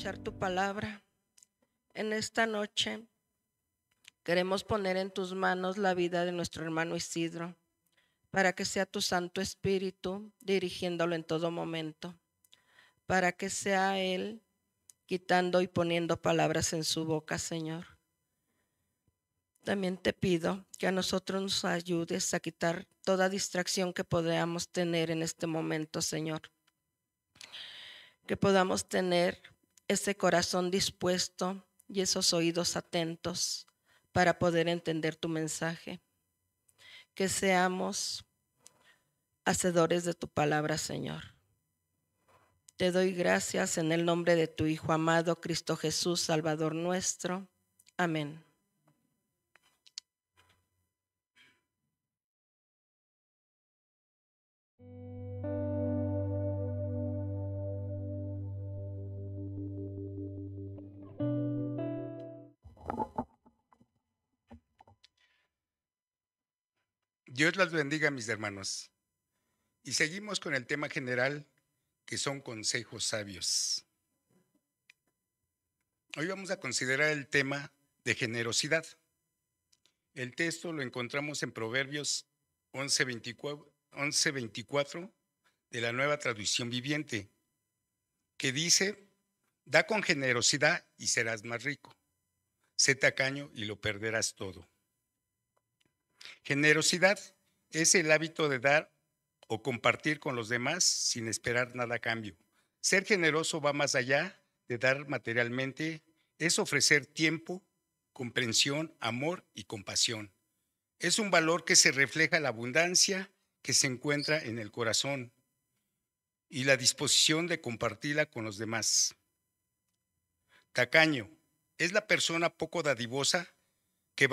escuchar tu palabra. En esta noche queremos poner en tus manos la vida de nuestro hermano Isidro, para que sea tu Santo Espíritu dirigiéndolo en todo momento, para que sea Él quitando y poniendo palabras en su boca, Señor. También te pido que a nosotros nos ayudes a quitar toda distracción que podamos tener en este momento, Señor. Que podamos tener ese corazón dispuesto y esos oídos atentos para poder entender tu mensaje. Que seamos hacedores de tu palabra, Señor. Te doy gracias en el nombre de tu Hijo amado, Cristo Jesús, Salvador nuestro. Amén. Dios las bendiga, mis hermanos. Y seguimos con el tema general, que son consejos sabios. Hoy vamos a considerar el tema de generosidad. El texto lo encontramos en Proverbios 11:24 de la Nueva Traducción Viviente, que dice: da con generosidad y serás más rico. Sé tacaño y lo perderás todo. Generosidad es el hábito de dar o compartir con los demás sin esperar nada a cambio. Ser generoso va más allá de dar materialmente, es ofrecer tiempo, comprensión, amor y compasión. Es un valor que se refleja en la abundancia que se encuentra en el corazón y la disposición de compartirla con los demás. Tacaño es la persona poco dadivosa que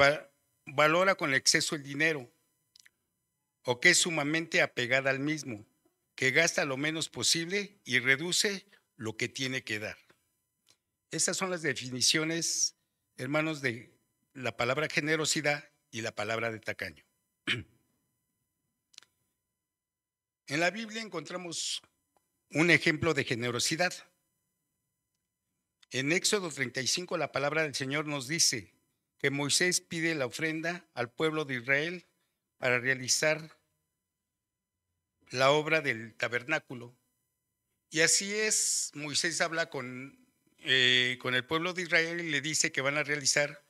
valora con exceso el dinero, o que es sumamente apegada al mismo, que gasta lo menos posible y reduce lo que tiene que dar. Estas son las definiciones, hermanos, de la palabra generosidad y la palabra de tacaño. En la Biblia encontramos un ejemplo de generosidad. En Éxodo 35 la palabra del Señor nos dice que Moisés pide la ofrenda al pueblo de Israel para realizar la obra del tabernáculo. Y así es, Moisés habla con el pueblo de Israel y le dice que van a realizar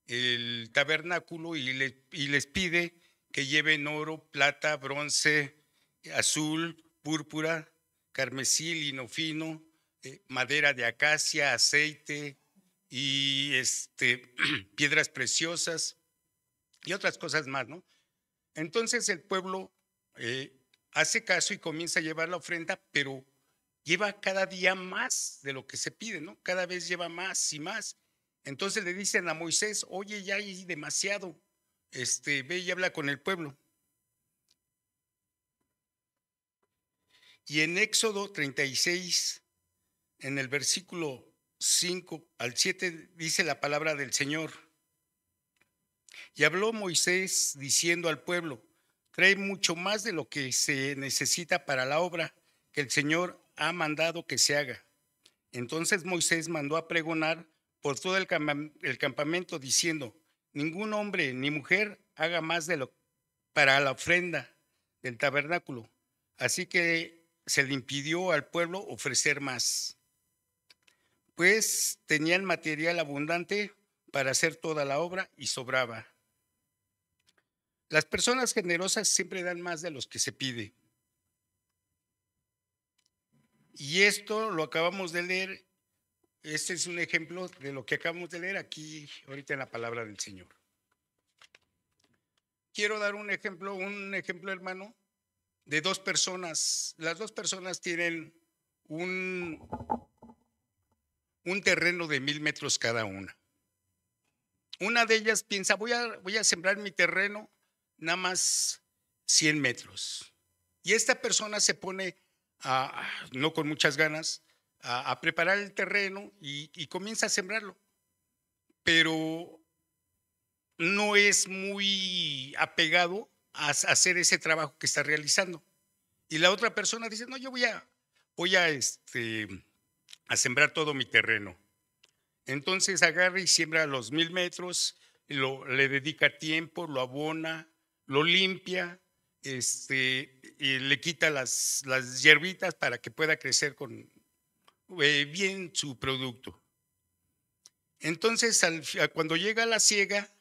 el tabernáculo y les pide que lleven oro, plata, bronce, azul, púrpura, carmesí, lino fino, madera de acacia, aceite y piedras preciosas y otras cosas más, ¿no? Entonces el pueblo hace caso y comienza a llevar la ofrenda, pero lleva cada día más de lo que se pide, ¿no? Cada vez lleva más y más. Entonces le dicen a Moisés: oye, ya hay demasiado, ve y habla con el pueblo. Y en Éxodo 36, en el versículo 5 al 7, dice la palabra del Señor: y habló Moisés diciendo al pueblo: trae mucho más de lo que se necesita para la obra que el Señor ha mandado que se haga. Entonces Moisés mandó a pregonar por todo el campamento diciendo: ningún hombre ni mujer haga más de lo para la ofrenda del tabernáculo. Así que se le impidió al pueblo ofrecer más, pues tenían material abundante para hacer toda la obra y sobraba. Las personas generosas siempre dan más de los que se pide. Y esto lo acabamos de leer. Este es un ejemplo de lo que acabamos de leer aquí ahorita en la palabra del Señor. Quiero dar un ejemplo, hermano, de dos personas. Las dos personas tienen un terreno de 1,000 metros cada una. Una de ellas piensa: voy a sembrar mi terreno nada más 100 metros. Y esta persona se pone, no con muchas ganas, a preparar el terreno y comienza a sembrarlo. Pero no es muy apegado a hacer ese trabajo que está realizando. Y la otra persona dice: no, yo voy a a sembrar todo mi terreno. Entonces agarra y siembra los 1000 metros, le dedica tiempo, lo abona, lo limpia, y le quita las hierbitas para que pueda crecer con bien su producto. Entonces, cuando llega la siega,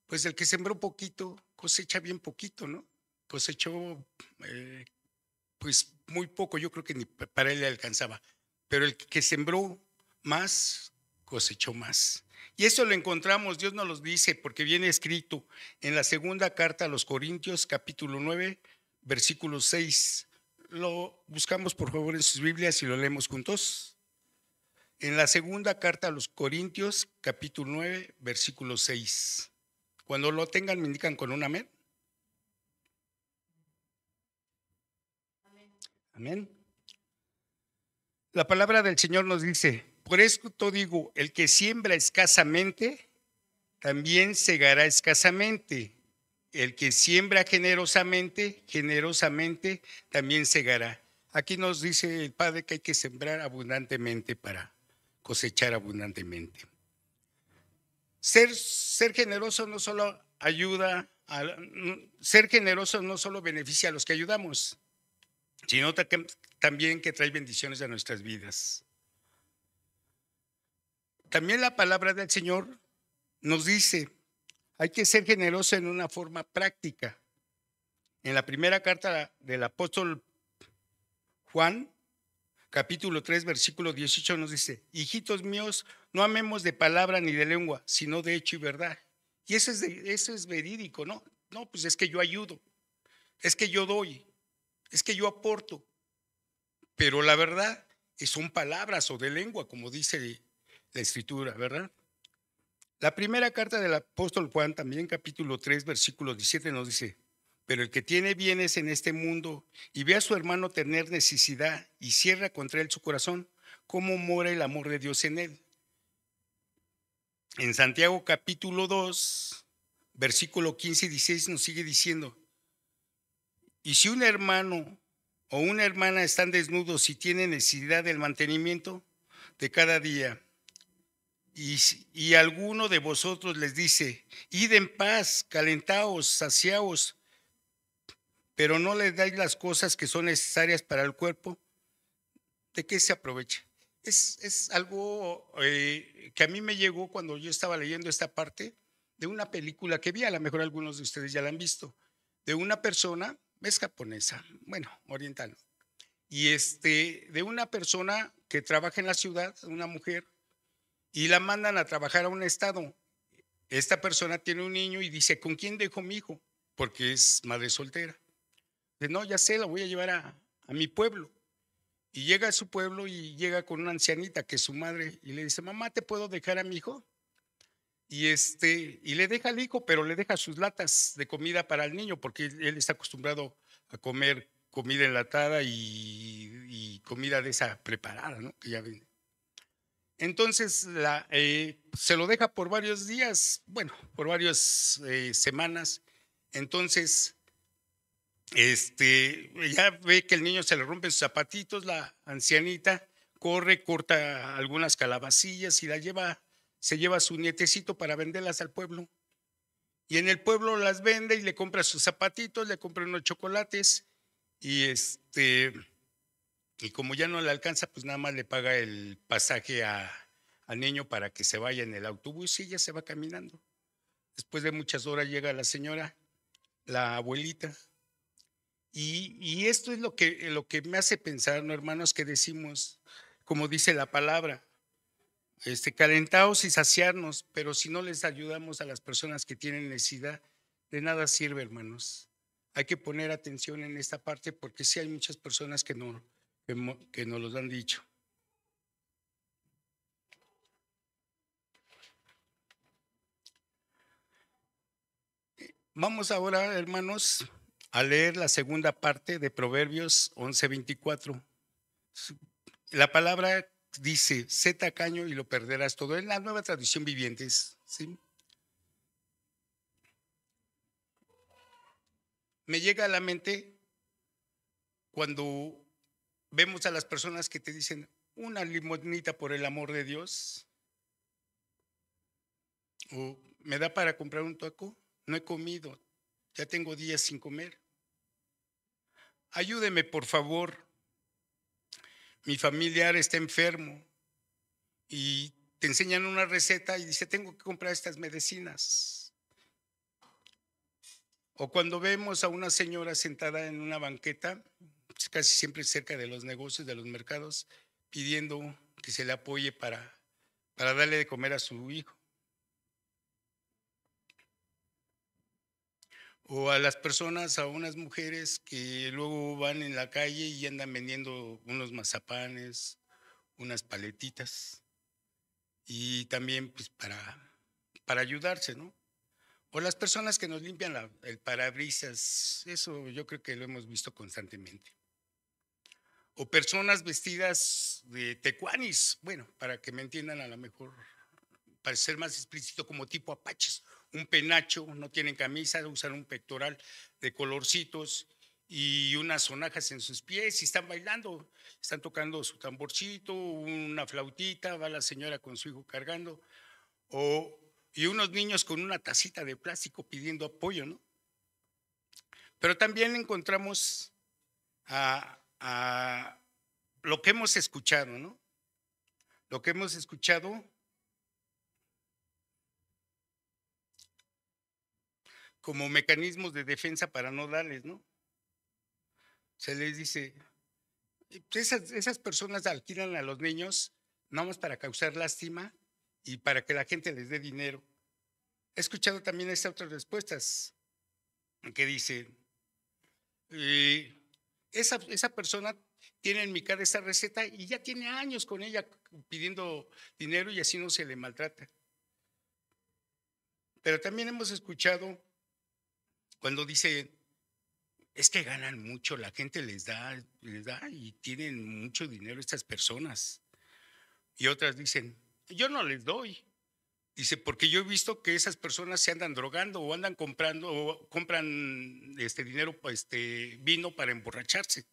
pues el que sembró poquito cosecha bien poquito, ¿no? Cosechó pues muy poco, yo creo que ni para él le alcanzaba, pero el que sembró más cosechó más. Y eso lo encontramos, Dios nos lo dice, porque viene escrito en la segunda carta a los Corintios, capítulo 9, versículo 6. Lo buscamos por favor en sus Biblias y lo leemos juntos. En la segunda carta a los Corintios, capítulo 9, versículo 6. Cuando lo tengan, me indican con un amén. Amén. La palabra del Señor nos dice: por esto digo, el que siembra escasamente, también segará escasamente. El que siembra generosamente, generosamente también segará. Aquí nos dice el Padre que hay que sembrar abundantemente para cosechar abundantemente. Ser generoso no solo ayuda, ser generoso no solo beneficia a los que ayudamos, sino también que trae bendiciones a nuestras vidas. También la palabra del Señor nos dice, hay que ser generoso en una forma práctica. En la primera carta del apóstol Juan, capítulo 3, versículo 18 nos dice: hijitos míos, no amemos de palabra ni de lengua, sino de hecho y verdad. Y eso es verídico, ¿no? No, pues es que yo ayudo, es que yo doy, es que yo aporto. Pero la verdad son palabras o de lengua, como dice la Escritura, ¿verdad? La primera carta del apóstol Juan, también capítulo 3, versículo 17 nos dice: pero el que tiene bienes en este mundo y ve a su hermano tener necesidad y cierra contra él su corazón, ¿cómo mora el amor de Dios en él? En Santiago capítulo 2, versículo 15 y 16 nos sigue diciendo: y si un hermano o una hermana están desnudos y tienen necesidad del mantenimiento de cada día, y alguno de vosotros les dice: id en paz, calentaos, saciaos, pero no les dais las cosas que son necesarias para el cuerpo, ¿de qué se aprovecha? Es algo que a mí me llegó cuando yo estaba leyendo esta parte de una película que vi, a lo mejor algunos de ustedes ya la han visto, de una persona, es japonesa, bueno, oriental, y de una persona que trabaja en la ciudad, una mujer, y la mandan a trabajar a un estado. Esta persona tiene un niño y dice: ¿con quién dejo mi hijo? Porque es madre soltera. Dice: no, ya sé, la voy a llevar a mi pueblo. Y llega a su pueblo y llega con una ancianita que es su madre y le dice: mamá, ¿te puedo dejar a mi hijo? Y le deja al hijo, pero le deja sus latas de comida para el niño, porque él está acostumbrado a comer comida enlatada y comida de esa preparada, ¿no? Que ya viene. Entonces se lo deja por varios días, bueno, por varias semanas. Entonces ya ve que el niño se le rompen sus zapatitos, la ancianita corre, corta algunas calabacillas y se lleva a su nietecito para venderlas al pueblo. Y en el pueblo las vende y le compra sus zapatitos, le compra unos chocolates y y como ya no le alcanza, pues nada más le paga el pasaje al niño para que se vaya en el autobús y ella se va caminando. Después de muchas horas llega la señora, la abuelita. Y esto es lo que me hace pensar, ¿no, hermanos? Que decimos, como dice la palabra, calentaos y saciarnos, pero si no les ayudamos a las personas que tienen necesidad, de nada sirve, hermanos. Hay que poner atención en esta parte porque sí hay muchas personas que nos los han dicho. Vamos ahora, hermanos, a leer la segunda parte de Proverbios 11:24. La palabra dice: sé tacaño y lo perderás todo. En la Nueva Traducción Vivientes, ¿sí? Me llega a la mente cuando vemos a las personas que te dicen: una limonita por el amor de Dios. O ¿me da para comprar un taco? No he comido, ya tengo días sin comer. Ayúdeme, por favor. Mi familiar está enfermo y te enseñan una receta y dice, tengo que comprar estas medicinas. O cuando vemos a una señora sentada en una banqueta, casi siempre cerca de los negocios, de los mercados, pidiendo que se le apoye para darle de comer a su hijo. O a las personas, a unas mujeres que luego van en la calle y andan vendiendo unos mazapanes, unas paletitas, y también pues para ayudarse, ¿no? O las personas que nos limpian el parabrisas, eso yo creo que lo hemos visto constantemente. O personas vestidas de tecuanis, bueno, para que me entiendan a lo mejor, para ser más explícito, como tipo apaches, un penacho, no tienen camisa, usan un pectoral de colorcitos y unas sonajas en sus pies y están bailando, están tocando su tamborcito, una flautita, va la señora con su hijo cargando, y unos niños con una tacita de plástico pidiendo apoyo, ¿no? Pero también encontramos a lo que hemos escuchado, ¿no? Lo que hemos escuchado como mecanismos de defensa para no darles, ¿no? Se les dice, esas personas alquilan a los niños nada más para causar lástima y para que la gente les dé dinero. He escuchado también estas otras respuestas que dice, esa persona tiene en mi cara esa receta y ya tiene años con ella pidiendo dinero y así no se le maltrata. Pero también hemos escuchado cuando dice, es que ganan mucho, la gente les da y tienen mucho dinero estas personas. Y otras dicen, yo no les doy. Dice, porque yo he visto que esas personas se andan drogando o andan comprando o compran dinero, vino para emborracharse.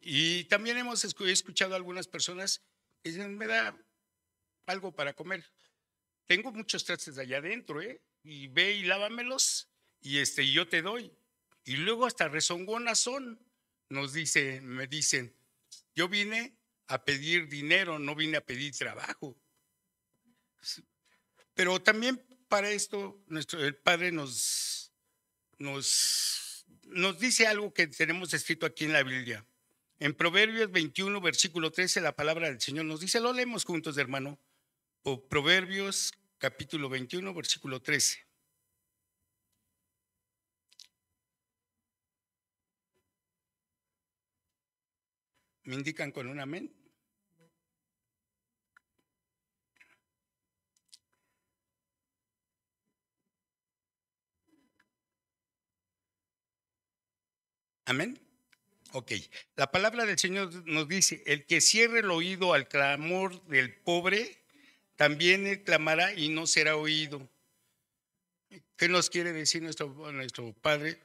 Y también hemos escuchado a algunas personas que dicen, me da algo para comer. Tengo muchos trastes de allá adentro, y ve y lávamelos y yo te doy. Y luego hasta rezongonas son, me dicen, yo vine a pedir dinero, no vine a pedir trabajo. Pero también para esto el Padre nos dice algo que tenemos escrito aquí en la Biblia. En Proverbios 21, versículo 13, la palabra del Señor nos dice, lo leemos juntos, hermano. Proverbios capítulo 21, versículo 13. ¿Me indican con un amén? Amén. Ok. La palabra del Señor nos dice, el que cierre el oído al clamor del pobre, también él clamará y no será oído. ¿Qué nos quiere decir nuestro Padre?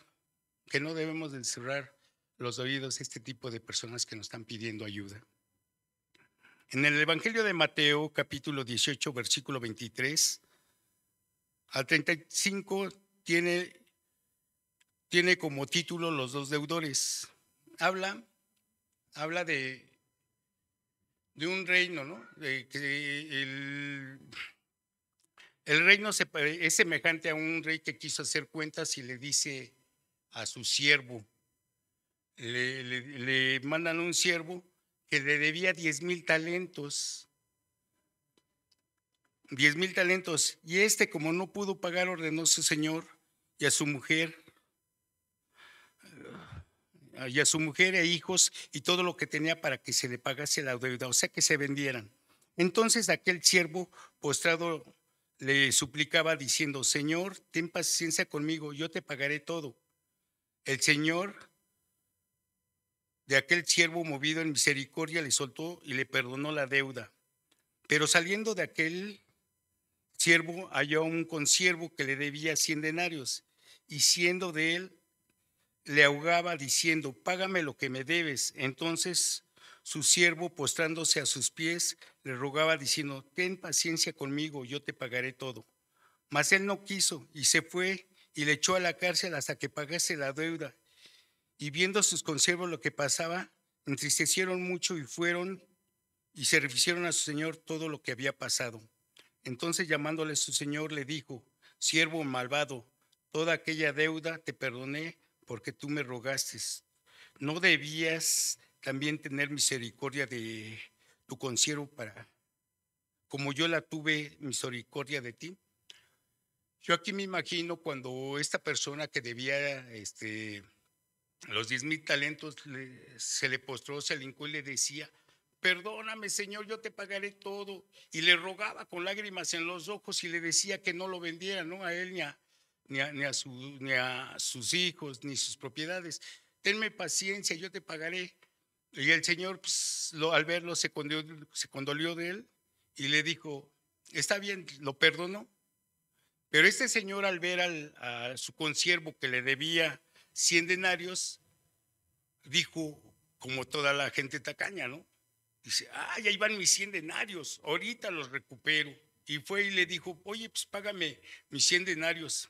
Que no debemos de cerrar los oídos a este tipo de personas que nos están pidiendo ayuda. En el Evangelio de Mateo, capítulo 18, versículo 23 al 35, tiene como título Los dos deudores. Habla de un reino, ¿no? De que el reino es semejante a un rey que quiso hacer cuentas y le dice a su siervo, le mandan un siervo que le debía 10,000 talentos. 10,000 talentos. Y como no pudo pagar, ordenó a su señor y a su mujer e hijos y todo lo que tenía para que se le pagase la deuda, o sea que se vendieran. Entonces aquel siervo postrado le suplicaba diciendo, Señor, ten paciencia conmigo, yo te pagaré todo. El Señor de aquel siervo, movido en misericordia, le soltó y le perdonó la deuda. Pero saliendo de aquel siervo, halló a un consiervo que le debía 100 denarios y siendo de él le ahogaba diciendo: págame lo que me debes. Entonces su siervo, postrándose a sus pies, le rogaba diciendo: ten paciencia conmigo, yo te pagaré todo. Mas él no quiso y se fue y le echó a la cárcel hasta que pagase la deuda. Y viendo sus consiervos lo que pasaba, entristecieron mucho y fueron y se refirieron a su señor todo lo que había pasado. Entonces, llamándole su señor, le dijo: siervo malvado, toda aquella deuda te perdoné porque tú me rogaste. ¿No debías también tener misericordia de tu consiervo como yo la tuve misericordia de ti? Yo aquí me imagino cuando esta persona que debía los 10,000 talentos se le postró, se le hincó y le decía: perdóname, Señor, yo te pagaré todo. Y le rogaba con lágrimas en los ojos y le decía que no lo vendiera, no a él ni a sus hijos, ni sus propiedades. Tenme paciencia, yo te pagaré. Y el Señor, pues, al verlo, se condolió de él y le dijo: está bien, lo perdonó. Pero este señor, al ver a su consiervo que le debía 100 denarios, dijo, como toda la gente tacaña, ¿no? Dice: ay, ahí van mis 100 denarios, ahorita los recupero. Y fue y le dijo: oye, pues págame mis 100 denarios.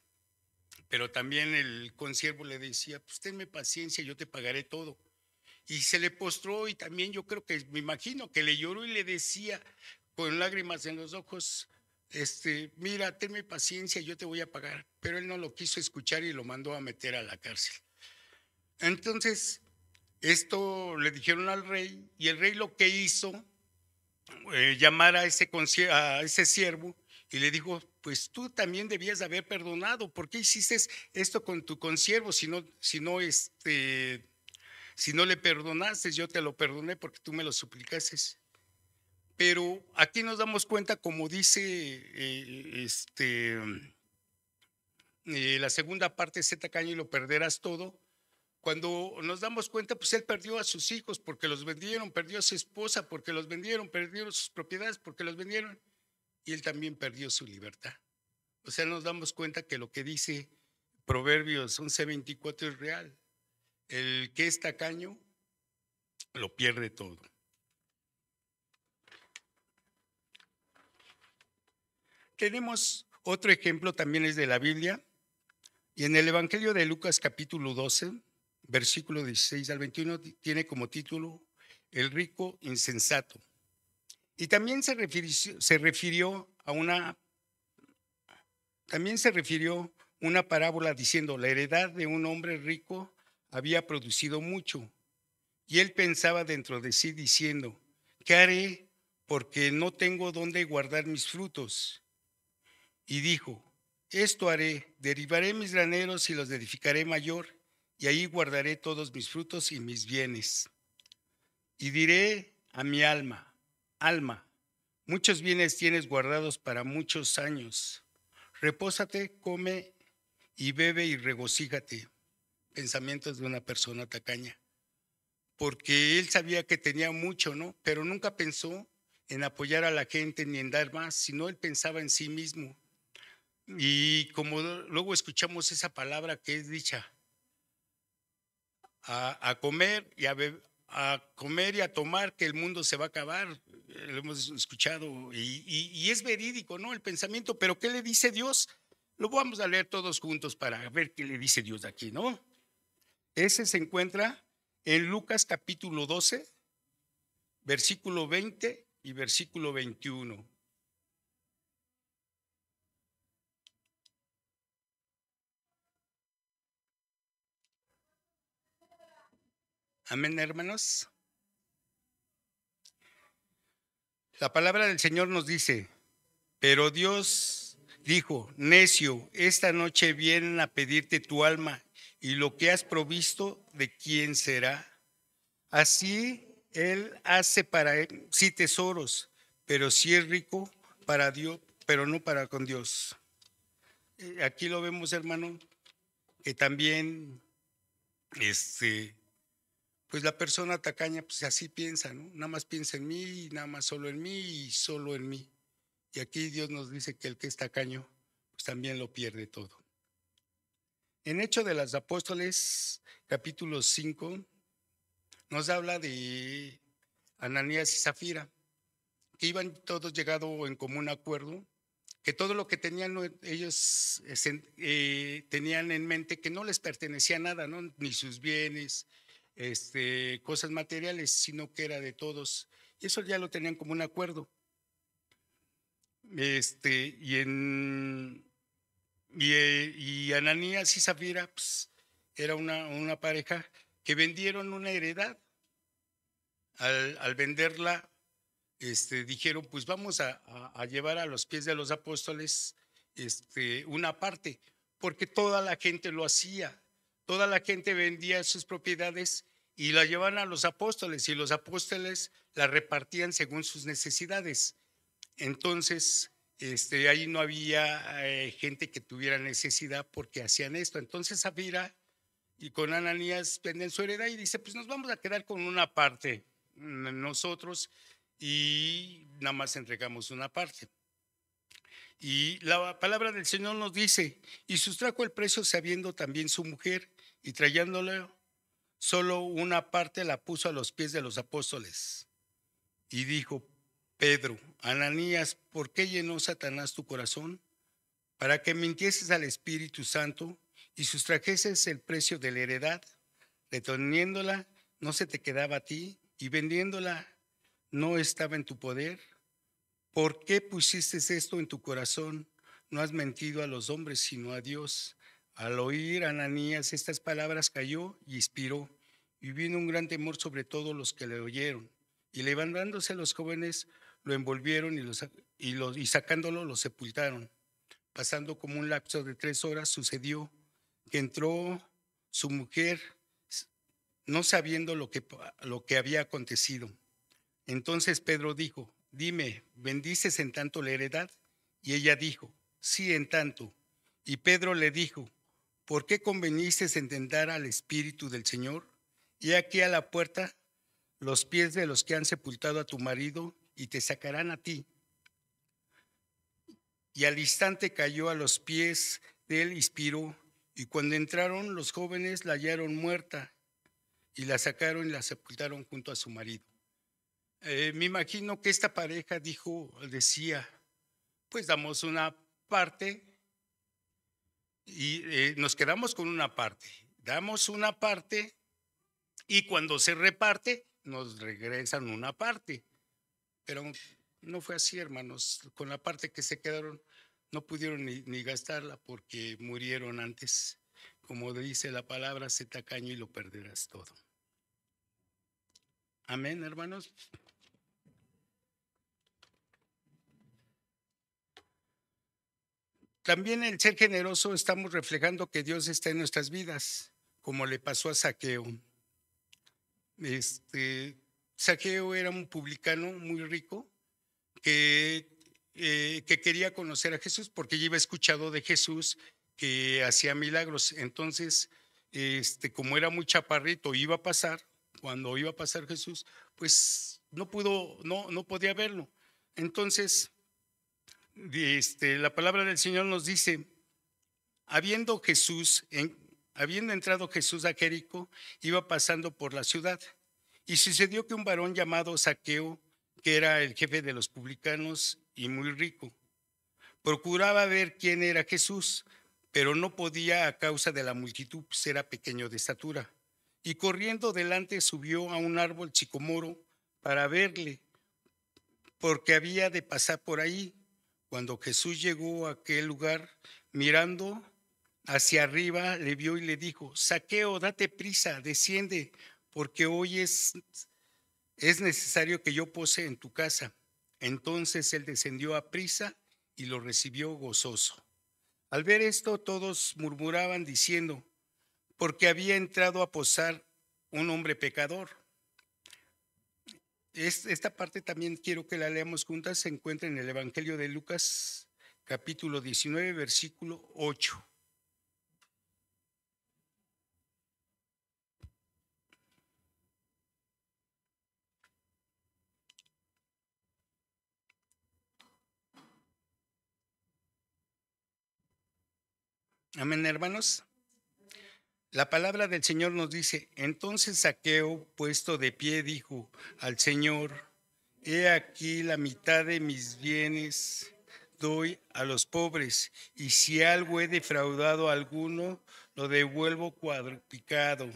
Pero también el consiervo le decía: pues tenme paciencia, yo te pagaré todo. Y se le postró y también yo creo que, me imagino que le lloró y le decía con lágrimas en los ojos: mira, tenme paciencia, yo te voy a pagar. Pero él no lo quiso escuchar y lo mandó a meter a la cárcel. Entonces, esto le dijeron al rey y el rey lo que hizo, llamar a ese siervo y le dijo: pues tú también debías de haber perdonado. ¿Por qué hiciste esto con tu consiervo? Si no le perdonaste, yo te lo perdoné porque tú me lo suplicaste. Pero aquí nos damos cuenta, como dice la segunda parte, ese tacaño y lo perderás todo. Cuando nos damos cuenta, pues él perdió a sus hijos porque los vendieron, perdió a su esposa porque los vendieron, perdieron sus propiedades porque los vendieron, y él también perdió su libertad. O sea, nos damos cuenta que lo que dice Proverbios 11:24 es real. El que es tacaño lo pierde todo. Tenemos otro ejemplo, también es de la Biblia, y en el Evangelio de Lucas capítulo 12, versículo 16 al 21, tiene como título: el rico insensato. Y también se refirió una parábola diciendo: la heredad de un hombre rico había producido mucho. Y él pensaba dentro de sí diciendo: ¿qué haré? Porque no tengo dónde guardar mis frutos. Y dijo: esto haré, derribaré mis graneros y los edificaré mayor, y ahí guardaré todos mis frutos y mis bienes. Y diré a mi alma: alma, muchos bienes tienes guardados para muchos años. Repósate, come y bebe y regocíjate. Pensamientos de una persona tacaña. Porque él sabía que tenía mucho, ¿no? Pero nunca pensó en apoyar a la gente ni en dar más, sino él pensaba en sí mismo. Y como luego escuchamos esa palabra que es dicha: a comer y a comer y a tomar, que el mundo se va a acabar. Lo hemos escuchado y es verídico, ¿no? El pensamiento. Pero ¿qué le dice Dios? Lo vamos a leer todos juntos para ver qué le dice Dios aquí, ¿no? Ese se encuentra en Lucas capítulo 12, versículo 20 y versículo 21. Amén, hermanos. La palabra del Señor nos dice: pero Dios dijo: necio, esta noche vienen a pedirte tu alma, y lo que has provisto, ¿de quién será? Así él hace para sí tesoros, pero si es rico para Dios, pero no para con Dios. Aquí lo vemos, hermano, que también pues la persona tacaña, pues así piensa, ¿no? Nada más piensa en mí, nada más solo en mí y solo en mí. Y aquí Dios nos dice que el que es tacaño, pues también lo pierde todo. En Hechos de los Apóstoles, capítulo 5, nos habla de Ananías y Zafira, que iban todos llegado en común acuerdo, que todo lo que tenían ellos tenían en mente que no les pertenecía nada, ¿no? Ni sus bienes, cosas materiales, sino que era de todos. Y eso ya lo tenían como un acuerdo. Y Ananías y Zafira, pues, era una pareja que vendieron una heredad. Al venderla, dijeron, pues vamos a llevar a los pies de los apóstoles una parte, porque toda la gente lo hacía, toda la gente vendía sus propiedades y la llevaban a los apóstoles, y los apóstoles la repartían según sus necesidades. Entonces, ahí no había gente que tuviera necesidad porque hacían esto. Entonces Zafira y con Ananías venden su heredad y dice, pues nos vamos a quedar con una parte nosotros y nada más entregamos una parte. Y la palabra del Señor nos dice, y sustrajo el precio sabiendo también su mujer, y trayéndole solo una parte la puso a los pies de los apóstoles. Y dijo Pedro, Ananías, ¿por qué llenó Satanás tu corazón? Para que mintieses al Espíritu Santo y sustrajeses el precio de la heredad, reteniéndola no se te quedaba a ti, y vendiéndola no estaba en tu poder. ¿Por qué pusiste esto en tu corazón? No has mentido a los hombres, sino a Dios. Al oír Ananías estas palabras cayó y expiró, y vino un gran temor sobre todos los que le oyeron. Y levantándose los jóvenes, lo envolvieron y sacándolo lo sepultaron. Pasando como un lapso de 3 horas, sucedió que entró su mujer, no sabiendo lo que había acontecido. Entonces Pedro dijo, dime, ¿bendices en tanto la heredad? Y ella dijo, sí, en tanto. Y Pedro le dijo, ¿por qué conveniste en tentar al Espíritu del Señor? Y aquí a la puerta los pies de los que han sepultado a tu marido y te sacarán a ti. Y al instante cayó a los pies de él y expiró. Y cuando entraron los jóvenes la hallaron muerta y la sacaron y la sepultaron junto a su marido. Me imagino que esta pareja decía, pues damos una parte y nos quedamos con una parte. Damos una parte y cuando se reparte nos regresan una parte. Pero no fue así, hermanos. Con la parte que se quedaron no pudieron ni gastarla porque murieron antes. Como dice la palabra, sé tacaño y lo perderás todo. Amén, hermanos. También el ser generoso estamos reflejando que Dios está en nuestras vidas, como le pasó a Zaqueo. Zaqueo era un publicano muy rico que quería conocer a Jesús porque ya había escuchado de Jesús que hacía milagros. Entonces, como era muy chaparrito, cuando iba a pasar Jesús, pues no podía verlo. Entonces, la palabra del Señor nos dice, habiendo entrado Jesús a Jericó, iba pasando por la ciudad. Y sucedió que un varón llamado Zaqueo, que era el jefe de los publicanos y muy rico, procuraba ver quién era Jesús, pero no podía a causa de la multitud, pues era pequeño de estatura. Y corriendo delante subió a un árbol sicomoro para verle, porque había de pasar por ahí. Cuando Jesús llegó a aquel lugar, mirando hacia arriba, le vio y le dijo, Zaqueo, date prisa, desciende, porque hoy es necesario que yo pose en tu casa. Entonces él descendió a prisa y lo recibió gozoso. Al ver esto, todos murmuraban diciendo, porque había entrado a posar un hombre pecador. Esta parte también quiero que la leamos juntas. Se encuentra en el Evangelio de Lucas, capítulo 19, versículo 8. Amén, hermanos. La palabra del Señor nos dice, entonces Zaqueo, puesto de pie, dijo al Señor, he aquí la mitad de mis bienes doy a los pobres, y si algo he defraudado a alguno, lo devuelvo cuadruplicado.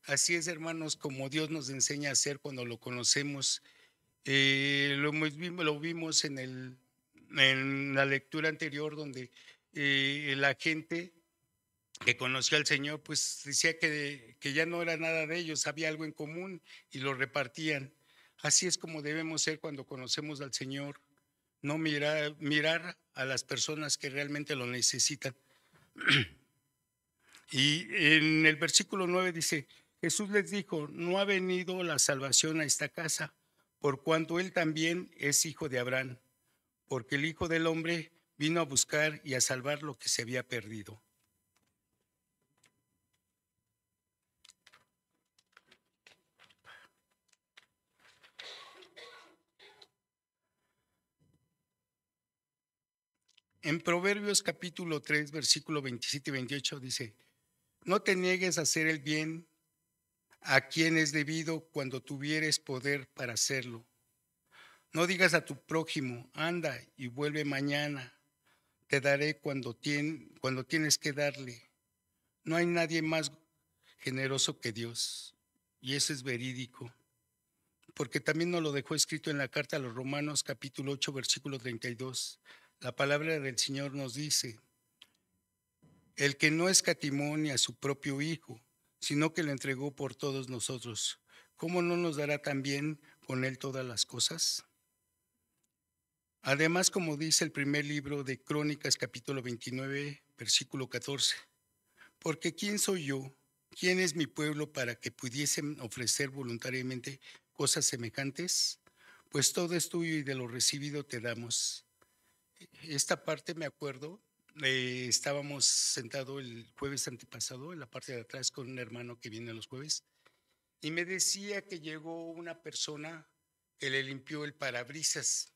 Así es, hermanos, como Dios nos enseña a hacer cuando lo conocemos. Lo vimos en la lectura anterior, donde la gente que conoció al Señor, pues decía que ya no era nada de ellos, había algo en común y lo repartían. Así es como debemos ser cuando conocemos al Señor, no mirar a las personas que realmente lo necesitan. Y en el versículo 9 dice, Jesús les dijo, no ha venido la salvación a esta casa, por cuanto él también es hijo de Abraham, porque el Hijo del Hombre vino a buscar y a salvar lo que se había perdido. En Proverbios capítulo 3, versículo 27 y 28 dice, no te niegues a hacer el bien a quien es debido cuando tuvieres poder para hacerlo. No digas a tu prójimo, anda y vuelve mañana, te daré cuando tienes que darle. No hay nadie más generoso que Dios. Y eso es verídico, porque también nos lo dejó escrito en la carta a los Romanos capítulo 8, versículo 32. La palabra del Señor nos dice, el que no escatimó ni a su propio Hijo, sino que lo entregó por todos nosotros, ¿cómo no nos dará también con él todas las cosas? Además, como dice el primer libro de Crónicas, capítulo 29, versículo 14, porque ¿quién soy yo? ¿Quién es mi pueblo para que pudiesen ofrecer voluntariamente cosas semejantes? Pues todo es tuyo y de lo recibido te damos. Esta parte me acuerdo, estábamos sentados el jueves antepasado en la parte de atrás con un hermano que viene los jueves y me decía que llegó una persona que le limpió el parabrisas.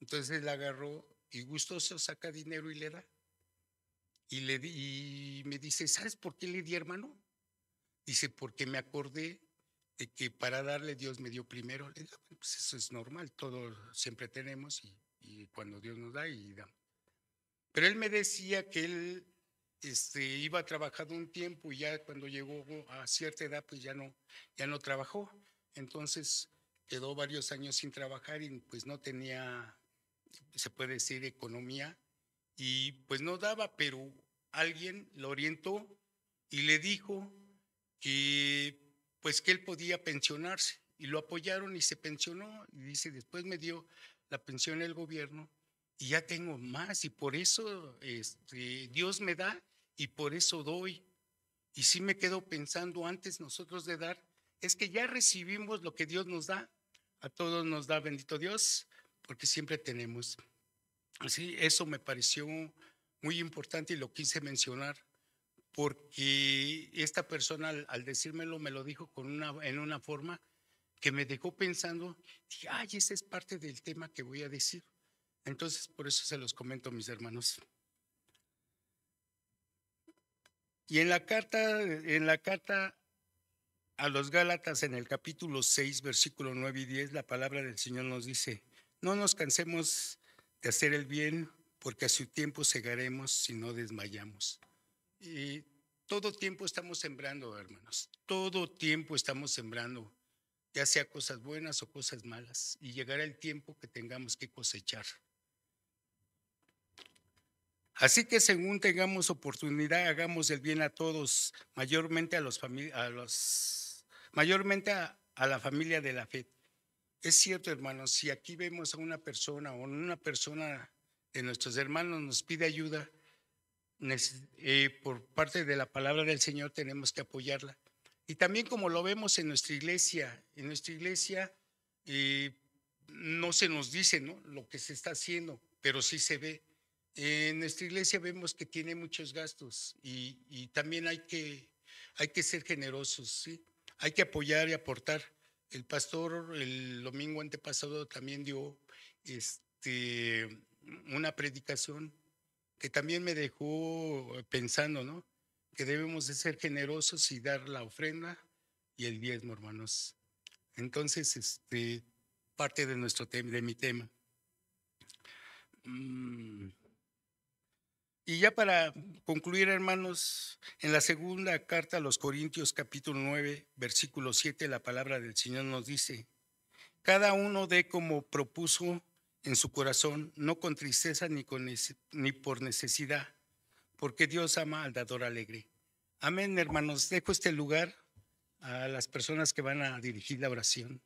Entonces él agarró y gustoso saca dinero y le da. Y me dice, ¿sabes por qué le di, hermano? Dice, porque me acordé de que para darle Dios me dio primero. Le digo, pues eso es normal, todos siempre tenemos y cuando Dios nos da y damos. Pero él me decía que él iba a trabajar un tiempo y ya cuando llegó a cierta edad pues ya no trabajó. Entonces quedó varios años sin trabajar y pues no tenía, se puede decir, economía y pues no daba, pero alguien lo orientó y le dijo que pues que él podía pensionarse y lo apoyaron y se pensionó y dice, después me dio la pensión el gobierno y ya tengo más y por eso Dios me da y por eso doy. Y sí me quedo pensando antes nosotros de dar, es que ya recibimos lo que Dios nos da, a todos nos da, bendito Dios, porque siempre tenemos. Así, eso me pareció muy importante y lo quise mencionar porque esta persona al decírmelo me lo dijo en una forma que me dejó pensando, dije, ay, esa es parte del tema que voy a decir. Entonces, por eso se los comento, mis hermanos. Y en la carta a los Gálatas, en el capítulo 6, versículo 9 y 10, la palabra del Señor nos dice, no nos cansemos de hacer el bien, porque a su tiempo segaremos si no desmayamos. Y todo tiempo estamos sembrando, hermanos, todo tiempo estamos sembrando, ya sea cosas buenas o cosas malas, y llegará el tiempo que tengamos que cosechar. Así que según tengamos oportunidad, hagamos el bien a todos, mayormente mayormente a la familia de la fe. Es cierto, hermanos, si aquí vemos a una persona o una persona de nuestros hermanos nos pide ayuda, por parte de la palabra del Señor tenemos que apoyarla. Y también como lo vemos en nuestra iglesia no se nos dice, ¿no?, lo que se está haciendo, pero sí se ve. En nuestra iglesia vemos que tiene muchos gastos y también hay que ser generosos, ¿sí? Hay que apoyar y aportar. El pastor el domingo antepasado también dio una predicación que también me dejó pensando, ¿no? que debemos de ser generosos y dar la ofrenda y el diezmo, hermanos. Entonces, parte de de mi tema. Y ya para concluir, hermanos, en la segunda carta a los Corintios, capítulo 9, versículo 7, la palabra del Señor nos dice: cada uno dé como propuso en su corazón, no con tristeza ni por necesidad, porque Dios ama al dador alegre. Amén, hermanos. Dejo este lugar a las personas que van a dirigir la oración.